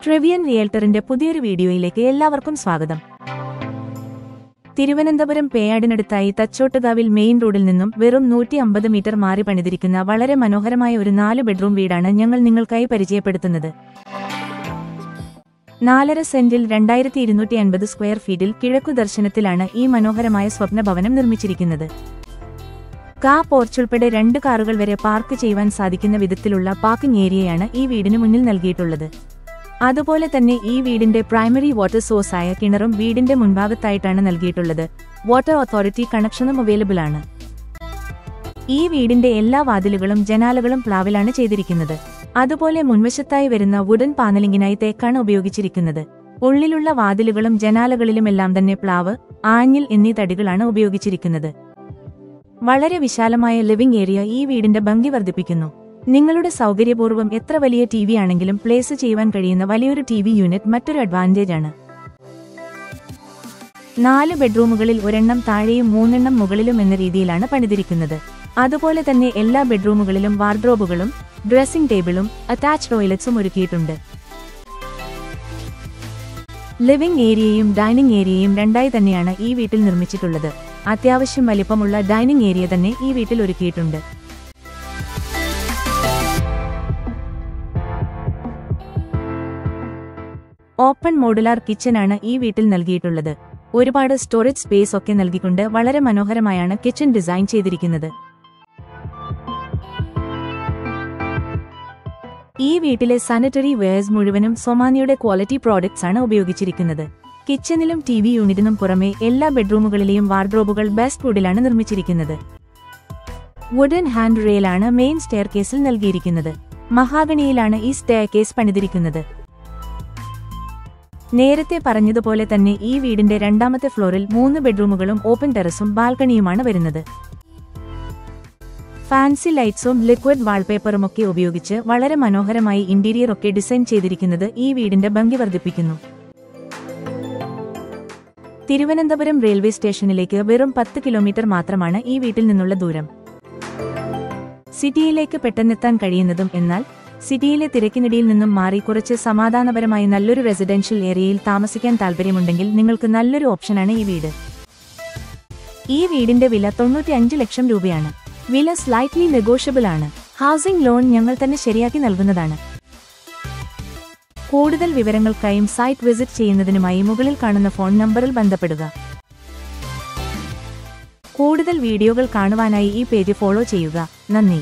ട്രെവിയൻ റിയൽട്ടറിന്റെ പുതിയൊരു വീഡിയോയിലേക്ക് എല്ലാവർക്കും സ്വാഗതം. തിരുവനന്തപുരം പേയാടിനടുത്തായി തച്ചോട്ടുകാവിൽ മെയിൻ റോഡിൽ നിന്നും വെറും 150 മീറ്റർ മാറി പണിതിരിക്കുന്ന വളരെ മനോഹരമായ ഒരു 4 ബെഡ്റൂം വീടാണ് ഞങ്ങൾ നിങ്ങൾക്കായി പരിചയപ്പെടുത്തുന്നത്. 4.5 സെന്റിൽ 2250 സ്ക്വയർ ഫീറ്റിൽ കിഴക്കു ദർശനത്തിലാണ് ഈ മനോഹരമായ സ്വപ്നഭവനം നിർമ്മിച്ചിരിക്കുന്നത്. കാർ പോർച്ചുൾപ്പെടെ 2 കാറുകൾ വരെ പാർക്ക് ചെയ്യുവാൻ സാധിക്കുന്ന വിധത്തിലുള്ള പാർക്കിംഗ് ഏരിയയാണ് ഈ വീടിന് മുന്നിൽ നൽകിയിട്ടുള്ളത്. അതുപോലെ തന്നെ ഈ വീടിന്റെ പ്രൈമറി വാട്ടർ സോഴ്സായ കിണറും വീടിന്റെ മുൻഭാഗത്തായിട്ടാണ് നൽകിയിട്ടുള്ളത്. വാട്ടർ അതോറിറ്റി കണക്ഷനും അവൈലബിൾ ആണ്. ഈ വീടിന്റെ എല്ലാ വാതിലുകളും ജനാലകളും പ്ലാവിലാണ് ചെയ്തിരിക്കുന്നത്. അതുപോലെ മുൻവശത്തായി വരുന്ന വുഡൻ പാനലിംഗിനായി തേക്കാണ് ഉപയോഗിച്ചിരിക്കുന്നത്. ഉള്ളിലുള്ള വാതിലുകളും ജനാലകളിലുമെല്ലാം തന്നെ പ്ലാവ്, ആഞ്ഞിൽ എന്നീ തടികളാണ് ഉപയോഗിച്ചിരിക്കുന്നത്. വളരെ വിശാലമായ ലിവിംഗ് ഏരിയ ഈ വീടിന്റെ ഭംഗി വർദ്ധിപ്പിക്കുന്നു. നിങ്ങളുടെ സൗകര്യപൂർവ്വം എത്ര വലിയ TV ആണെങ്കിലും പ്ലേസ് ചെയ്യുവാൻ കഴിയുന്ന വലിയൊരു TV യൂണിറ്റ് മറ്റൊരു അഡ്വാൻറ്റേജ് ആണ്. 4 ബെഡ്റൂമുകളിൽ ഒരെണ്ണം താഴെയും 3 എണ്ണം മുകളിലും എന്ന രീതിയിലാണ് പണിതിരിക്കുന്നത്. അതുപോലെ തന്നെ എല്ലാ ബെഡ്റൂമുകളിലും വാർഡ്രോബുകളും ഡ്രസ്സിംഗ് ടേബിളും അറ്റാച്ച്ഡ് ടോയ്ലറ്റ്സും ഒരുക്കിയിട്ടുണ്ട്. ലിവിംഗ് ഏരിയയും ഡൈനിങ് ഏരിയയും രണ്ടായി തന്നെയാണ് ഈ വീട്ടിൽ നിർമ്മിച്ചിട്ടുള്ളത്. അത്യാവശ്യം വലിപ്പമുള്ള ഡൈനിങ് ഏരിയ തന്നെ ഈ വീട്ടിൽ ഒരുക്കിയിട്ടുണ്ട്. ഓപ്പൺ മോഡുലാർ കിച്ചനാണ് ഈ വീട്ടിൽ നൽകിയിട്ടുള്ളത്. ഒരുപാട് സ്റ്റോറേജ് സ്പേസ് ഒക്കെ നൽകിക്കൊണ്ട് വളരെ മനോഹരമായാണ് കിച്ചൺ ഡിസൈൻ ചെയ്തിരിക്കുന്നത്. ഈ വീട്ടിലെ സാനിറ്ററി വെയർസ് മുഴുവനും സൊമാനിയുടെ ക്വാളിറ്റി പ്രോഡക്ട്സ് ആണ് ഉപയോഗിച്ചിരിക്കുന്നത്. കിച്ചണിലും TV യൂണിറ്റിനും പുറമെ എല്ലാ ബെഡ്റൂമുകളിലെയും വാർഡ്രോബുകൾ ബെസ്റ്റ് വുഡിലാണ് നിർമ്മിച്ചിരിക്കുന്നത്. വുഡൻ ഹാൻഡ് റെയിലാണ് മെയിൻ സ്റ്റെയർ കേസിൽ നൽകിയിരിക്കുന്നത്. മഹാഗണിയിലാണ് ഈ സ്റ്റെയർ കേസ് പണിതിരിക്കുന്നത്. നേരത്തെ പറഞ്ഞതുപോലെ തന്നെ ഈ വീടിന്റെ 2ാമത്തെ ഫ്ലോറിൽ 3 ബെഡ്റൂമുകളും ഓപ്പൺ ടെറസും ബാൽക്കണിയുമാണ് വരുന്നത്. ഫാൻസി ലൈറ്റ്സും ലിക്വിഡ് വാൾപേപ്പറുമൊക്കെ ഉപയോഗിച്ച് വളരെ മനോഹരമായി ഇന്റീരിയർ ഒക്കെ ഡിസൈൻ ചെയ്തിരിക്കുന്നത് ഈ വീടിന്റെ ഭംഗി വർദ്ധിപ്പിക്കുന്നു. തിരുവനന്തപുരം റെയിൽവേ സ്റ്റേഷനിലേക്ക് വെറും 10 കിലോമീറ്റർ മാത്രമാണ് ഈ വീട്ടിൽ നിന്നുള്ള ദൂരം. സിറ്റിയിലേക്ക് പെട്ടെന്നെത്താൻ കഴിയുന്നതും എന്നാൽ സിറ്റിയിലെ തിരക്കിനിടയിൽ നിന്നും മാറി കുറച്ച് സമാധാനപരമായി നല്ലൊരു റെസിഡൻഷ്യൽ ഏരിയയിൽ താമസിക്കാൻ താൽപ്പര്യമുണ്ടെങ്കിൽ നിങ്ങൾക്ക് നല്ലൊരു ഓപ്ഷനാണ് ഈ വീട്. ഈ വീടിന്റെ വില 95 ലക്ഷം രൂപയാണ്. വില സ്ലൈറ്റ്ലി നെഗോഷ്യബിൾ ആണ്. ഹൗസിംഗ് ലോൺ ഞങ്ങൾ തന്നെ ശരിയാക്കി നൽകുന്നതാണ്. കൂടുതൽ വിവരങ്ങൾക്കായും സൈറ്റ് വിസിറ്റ് ചെയ്യുന്നതിനുമായി മുകളിൽ കാണുന്ന ഫോൺ നമ്പറിൽ ബന്ധപ്പെടുക. കൂടുതൽ വീഡിയോകൾ കാണുവാനായി ഈ പേജ് ഫോളോ ചെയ്യുക. നന്ദി.